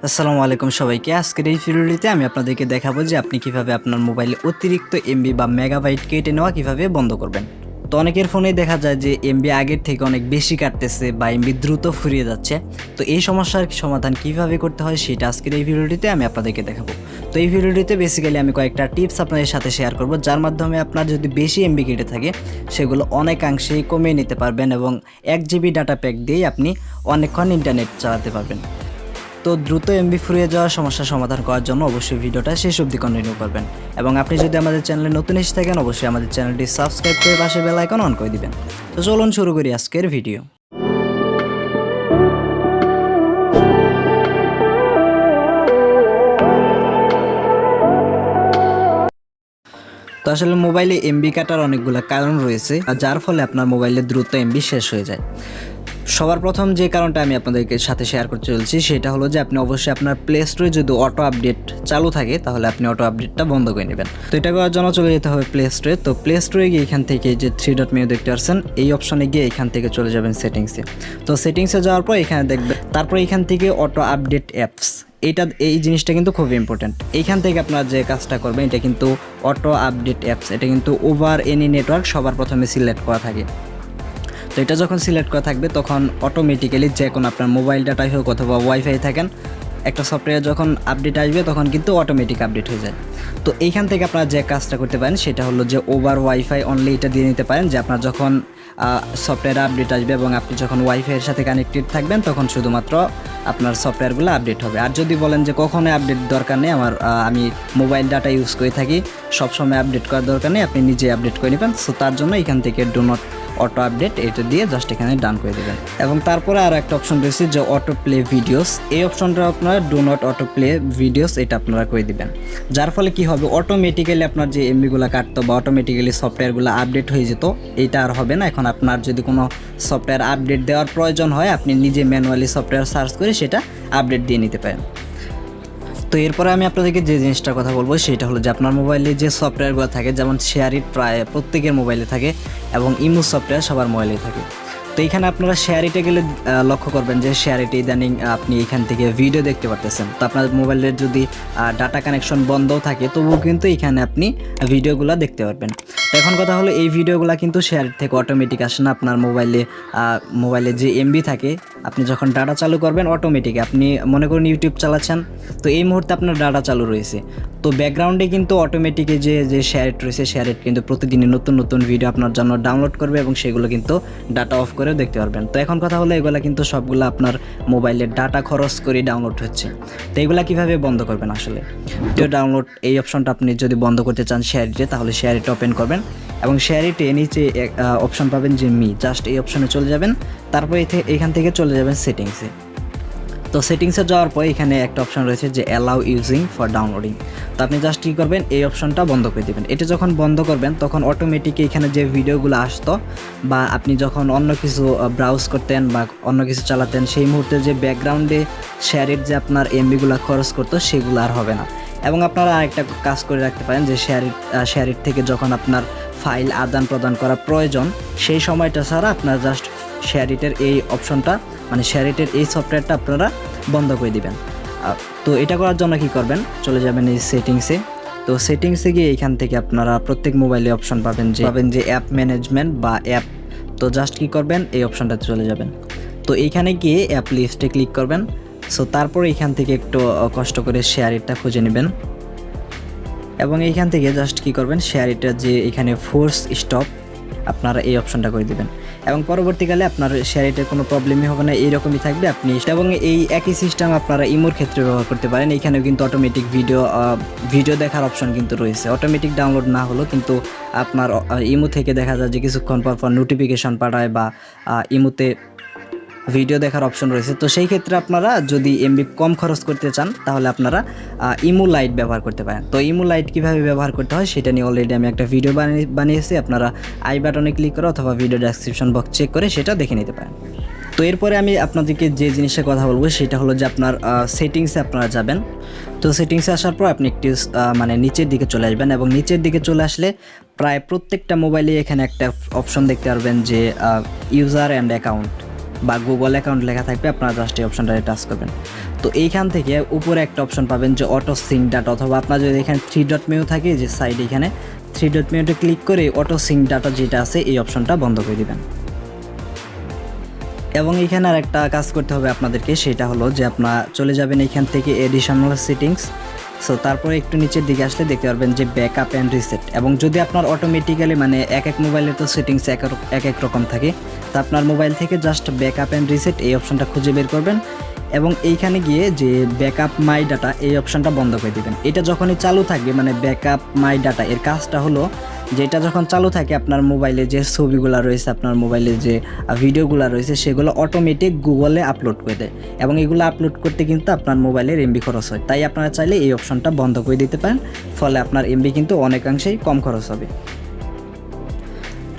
আসসালামু আলাইকুম সবাইকে। আজকের এই ভিডিওটিতে আমি আপনাদেরকে দেখাবো যে আপনি কিভাবে আপনার মোবাইলে অতিরিক্ত এমবি বা মেগাবাইট কেটে নেওয়া কিভাবে বন্ধ করবেন। তো অনেকের ফোনে দেখা যায় যে এমবি আগের থেকে অনেক বেশি কাটতেছে বা এমবি দ্রুত ফুরিয়ে যাচ্ছে। তো এই সমস্যার সমাধান কিভাবে করতে হয় সেটা আজকের এই ভিডিওটিতে আমি আপনাদেরকে দেখাবো। তো এই ভিডিওটিতে বেসিক্যালি আমি কয়েকটা টিপস আপনাদের সাথে শেয়ার করব, যার মাধ্যমে আপনার যদি বেশি এমবি কেটে থাকে সেগুলো অনেকাংশেই কমিয়ে নিতে পারবেন এবং 1 জিবি ডাটা প্যাক দিয়েই আপনি অনেকক্ষণ ইন্টারনেট চালাতে পারবেন। তো দ্রুত এমবি ফুরিয়ে যাওয়ার সমস্যার সমাধান করার জন্য অবশ্যই ভিডিওটা শেষ অবধি কন্টিনিউ করবেন এবং আপনি যদি আমাদের চ্যানেলে নতুন এসে থাকেন অবশ্যই আমাদের চ্যানেলটি সাবস্ক্রাইব করে পাশে বেল আইকন অন করে দিবেন। তো চলুন শুরু করি আজকের ভিডিও। তো আসলে মোবাইলে এমবি কাটার অনেকগুলো কারণ রয়েছে, যার ফলে আপনার মোবাইলে দ্রুত এমবি শেষ হয়ে যায়। সবার প্রথম যে কারণটা আমি আপনাদেরকে সাথে শেয়ার করতে চলছি সেটা হলো যে আপনি অবশ্যই আপনার প্লে স্টোরে যদি অটো আপডেট চালু থাকে তাহলে আপনি অটো আপডেটটা বন্ধ করে নেবেন। তো এটা করার জন্য চলে যেতে হবে প্লে স্টোরে। তো প্লে স্টোরে গিয়ে এখান থেকে যে 3 ডট মেনু দেখতে পাচ্ছেন এই অপশনে গিয়ে এখান থেকে চলে যাবেন সেটিংসে। তো সেটিংসে যাওয়ার পর এখানে দেখবেন, তারপর এখান থেকে অটো আপডেট অ্যাপস, এই জিনিসটা কিন্তু খুব ইম্পর্টেন্ট। এইখান থেকে আপনার যে কাজটা করবেন এটা কিন্তু অটো আপডেট অ্যাপস, এটা কিন্তু ওভার এনি নেটওয়ার্ক সবার প্রথমে সিলেক্ট করা থাকে। তো এটা যখন সিলেক্ট করা থাকবে তখন অটোমেটিক্যালি যে কোনো আপনার মোবাইল ডাটাই হোক অথবা ওয়াইফাই থাকেন, একটা সফটওয়্যার যখন আপডেট আসবে তখন কিন্তু অটোমেটিক আপডেট হয়ে যায়। তো এইখান থেকে আপনারা যে কাজটা করতে পারেন সেটা হলো যে ওভার ওয়াইফাই অনলি এটা দিয়ে নিতে পারেন, যে আপনার যখন সফটওয়্যার আপডেট আসবে এবং আপনি যখন ওয়াইফাইয়ের সাথে কানেক্টেড থাকবেন তখন শুধুমাত্র আপনার সফটওয়্যারগুলো আপডেট হবে। আর যদি বলেন যে কখনোই আপডেট দরকার নেই, আমি মোবাইল ডাটা ইউজ করে থাকি, সবসময় আপডেট করার দরকার নেই, আপনি নিজে আপডেট করে নেবেন। সো তার জন্য এখান থেকে ডু নট অটো আপডেট এটা দিয়ে জাস্ট এখানে ডান করে দেবেন। এবং তারপরে আর একটা অপশন রয়েছে যে অটো প্লে ভিডিওস, এই অপশনটা আপনারা do not auto play videos এটা আপনারা করে দিবেন। যার ফলে কি হবে, অটোমেটিক্যালি আপনার যে এমবিগুলো কাটতো বা অটোমেটিক্যালি সফটওয়্যারগুলো আপডেট হয়ে যেত এটা আর হবে না। এখন আপনার যদি কোনো সফটওয়্যার আপডেট দেওয়ার প্রয়োজন হয় আপনি নিজে ম্যানুয়ালি সফটওয়্যার সার্চ করে সেটা আপডেট দিয়ে নিতে পারেন। তো এরপরে আমি আপনাদেরকে যে জিনিসটার কথা বলবো সেটা হলো যে আপনার মোবাইলে যে সফটওয়্যারগুলো থাকে, যেমন শেয়ারিট প্রায় প্রত্যেকের মোবাইলে থাকে এবং ইমো সফটওয়্যার সবার মোবাইলে থাকে। তো এখানে আপনারা শেয়ারিটে গেলে লক্ষ্য করবেন যে শেয়ারিটে ইদানিং আপনি এখান থেকে ভিডিও দেখতে পারতেছেন। তো আপনার মোবাইলের যদি ডাটা কানেকশন বন্ধও থাকে তবুও কিন্তু এখানে আপনি ভিডিওগুলো দেখতে পারবেন। তো এখন কথা হলো এই ভিডিওগুলো কিন্তু শেয়ারিট থেকে অটোমেটিক আসে না, আপনার মোবাইলে যে এমবি থাকে আপনি যখন ডাটা চালু করবেন অটোমেটিক, আপনি মনে করুন ইউটিউব চালাচ্ছেন, তো এই মুহূর্তে আপনার ডাটা চালু রয়েছে, তো ব্যাকগ্রাউন্ডে কিন্তু অটোমেটিকে যে শেয়ারিট রয়েছে শেয়ারিট কিন্তু প্রতিদিনই নতুন নতুন ভিডিও আপনার জন্য ডাউনলোড করবে এবং সেগুলো কিন্তু ডাটা অফ করেও দেখতে পারবেন। তো এখন কথা হলো এগুলো কিন্তু সবগুলো আপনার মোবাইলের ডাটা খরচ করে ডাউনলোড হচ্ছে। তো এগুলো কীভাবে বন্ধ করবেন, আসলে ভিডিও ডাউনলোড এই অপশনটা আপনি যদি বন্ধ করতে চান শেয়ারিটে তাহলে শেয়ারিট ওপেন করবেন এবং শেয়ারিটে নিচে অপশন পাবেন যে জাস্ট এই অপশনে চলে যাবেন। তারপর এখান থেকে চলে যাবেন সেটিংসে। তো সেটিংসে যাওয়ার পর এখানে একটা অপশন রয়েছে যে অ্যালাউ ইউজিং ফর ডাউনলোডিং। তো আপনি জাস্ট কী করবেন, এই অপশনটা বন্ধ করে দেবেন। এটা যখন বন্ধ করবেন তখন অটোমেটিক এখানে যে ভিডিওগুলো আসতো বা আপনি যখন অন্য কিছু ব্রাউজ করতেন বা অন্য কিছু চালাতেন সেই মুহূর্তে যে ব্যাকগ্রাউন্ডে শেয়ারিট যে আপনার এমবিগুলো খরচ করতো সেগুলো আর হবে না। এবং আপনারা আরেকটা কাজ করে রাখতে পারেন যে শেয়ারিট থেকে যখন আপনার ফাইল আদান প্রদান করা প্রয়োজন সেই সময়টা ছাড়া আপনার জাস্ট শেয়ারিটের এই অপশনটা মানে শেয়ারিটের এই সফটওয়্যারটা আপনারা বন্ধ করে দিবেন। তো এটা করার জন্য কি করবেন, চলে যাবেন এই সেটিংসে। তো সেটিংসে গিয়ে এখান থেকে আপনারা প্রত্যেক মোবাইলে অপশন পাবেন যে অ্যাপ ম্যানেজমেন্ট বা অ্যাপ। তো জাস্ট কি করবেন, এই অপশনটাতে চলে যাবেন। তো এইখানে গিয়ে অ্যাপ লিস্টে ক্লিক করবেন। সো তারপর এখান থেকে একটু কষ্ট করে শেয়ারিটটা খুঁজে নেবেন এবং এইখান থেকে জাস্ট কি করবেন, শেয়ারিটটা যে এখানে ফোর্স স্টপ আপনারা এই অপশনটা করে দিবেন এবং পরবর্তীকালে আপনার শেয়ারিটের কোনো প্রবলেমই হবে না, এইরকমই থাকবে আপনি। এবং এই একই সিস্টেম আপনারা ইমোর ক্ষেত্রে ব্যবহার করতে পারেন। এখানেও কিন্তু অটোমেটিক ভিডিও দেখার অপশন কিন্তু রয়েছে, অটোমেটিক ডাউনলোড না হলেও কিন্তু আপনার ইমো থেকে দেখা যায় যে কিছুক্ষণ পর নোটিফিকেশন পাঠায় বা ইমোতে ভিডিও দেখার অপশন রয়েছে। তো সেই ক্ষেত্রে আপনারা যদি এমবি কম খরচ করতে চান তাহলে আপনারা ইমো লাইট ব্যবহার করতে পারেন। তো ইমো লাইট কীভাবে ব্যবহার করতে হয় সেটা নিয়ে অলরেডি আমি একটা ভিডিও বানিয়েছি, আপনারা আই বাটনে ক্লিক করে অথবা ভিডিও ডেসক্রিপশন বক্স চেক করে সেটা দেখে নিতে পারেন। তো এরপরে আমি আপনাদেরকে যে জিনিসের কথা বলবো সেটা হলো যে আপনার সেটিংসে আপনারা যাবেন। তো সেটিংসে আসার পর আপনি একটি নিচের দিকে চলে আসবেন এবং নিচের দিকে চলে আসলে প্রায় প্রত্যেকটা মোবাইলে এখানে একটা অপশন দেখতে পারবেন যে ইউজার অ্যান্ড অ্যাকাউন্ট। বা গুগল অ্যাকাউন্ট লেখা থাকবে, আপনারা জাস্ট এই অপশনটাতে টাচ করবেন। তো এইখান থেকে উপরে একটা অপশন পাবেন যে অটো সিঙ্ক ডাটা, অথবা আপনার যদি এখানে 3 ডট মেনু থাকে যে সাইডে এখানে 3 ডট মেনুতে ক্লিক করে অটো সিঙ্ক ডাটা যেটা আছে এই অপশনটা বন্ধ করে দিবেন। এবং এখানে আর একটা কাজ করতে হবে আপনাদেরকে, সেটা হলো যে আপনারা চলে যাবেন এখান থেকে এডিশনাল সেটিংস। সো তারপরে একটু নিচের দিকে আসলে দেখতে পারবেন যে ব্যাকআপ অ্যান্ড রিসেট। এবং যদি আপনার অটোমেটিক্যালি মানে এক এক মোবাইলের তো সেটিংস এক এক রকম থাকে, তো আপনার মোবাইল থেকে জাস্ট ব্যাকআপ অ্যান্ড রিসেট এই অপশনটা খুঁজে বের করবেন এবং এইখানে গিয়ে যে ব্যাকআপ মাই ডাটা এই অপশনটা বন্ধ করে দিবেন। এটা যখনই চালু থাকবে মানে ব্যাকআপ মাই ডাটা এর কাজটা হলো যে এটা যখন চালু থাকে আপনার মোবাইলে যে ছবিগুলো রয়েছে, আপনার মোবাইলে যে ভিডিওগুলো রয়েছে সেগুলো অটোমেটিক গুগলে আপলোড করে দেয় এবং এগুলো আপলোড করতে কিন্তু আপনার মোবাইলের এমবি খরচ হয়। তাই আপনারা চাইলে এই অপশনটা বন্ধ করে দিতে পারেন, ফলে আপনার এমবি কিন্তু অনেকাংশেই কম খরচ হবে।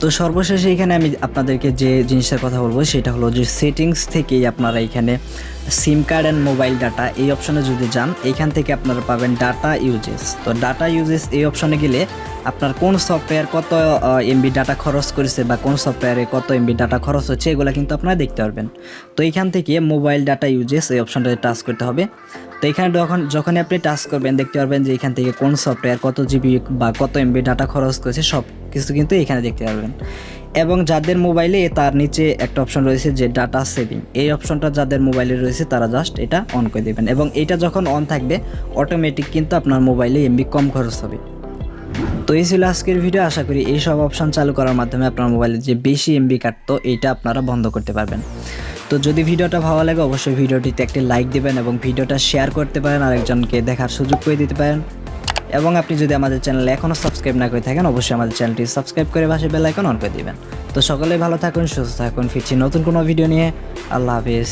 তো সর্বশেষে এখানে আমি আপনাদেরকে যে জিনিসটার কথা বলবো সেটা হলো যে সেটিংস থেকেই আপনারা এখানে সিম কার্ড অ্যান্ড মোবাইল ডাটা এই অপশনে যদি যান, এইখান থেকে আপনারা পাবেন ডাটা ইউজেস। তো ডাটা ইউজেস এই অপশনে গেলে আপনার কোন সফটওয়্যার কত এমবি ডাটা খরচ করেছে বা কোন সফটওয়্যারে কত এমবি ডাটা খরচ হচ্ছে এগুলো কিন্তু আপনারা দেখতে পারবেন। তো এইখান থেকে মোবাইল ডাটা ইউজেস এই অপশনটাতে টাচ করতে হবে। তো এখানে যখনই আপনি টাচ করবেন দেখতে পারবেন যে এখান থেকে কোন সফটওয়্যার কত জিবি বা কত এমবি ডাটা খরচ করেছে সব কিছু কিন্তু এখানে দেখতে পারবেন। এবং যাদের মোবাইলে তার নিচে একটা অপশন রয়েছে যে ডাটা সেভিং, এই অপশনটা যাদের মোবাইলে রয়েছে তারা জাস্ট এটা অন করে দেবেন এবং এটা যখন অন থাকবে অটোমেটিক কিন্তু আপনার মোবাইলে এমবি কম খরচ হবে। তো এই ছিল আজকের ভিডিও। আশা করি এই সব অপশন চালু করার মাধ্যমে আপনার মোবাইলে যে বেশি এমবি কাটতো এইটা আপনারা বন্ধ করতে পারবেন। তো যদি ভিডিওটা ভালো লাগে অবশ্যই ভিডিওটিতে একটি লাইক দিবেন এবং ভিডিওটা শেয়ার করতে পারেন, আরেকজনকে দেখার সুযোগ করে দিতে পারেন। এবং আপনি যদি আমাদের চ্যানেলে এখনও সাবস্ক্রাইব না করে থাকেন অবশ্যই আমাদের চ্যানেলটি সাবস্ক্রাইব করে পাশে বেল আইকন অন করে দিবেন। তো সকলেই ভালো থাকুন, সুস্থ থাকুন, ফিরছি নতুন কোনো ভিডিও নিয়ে। আল্লাহ হাফেজ।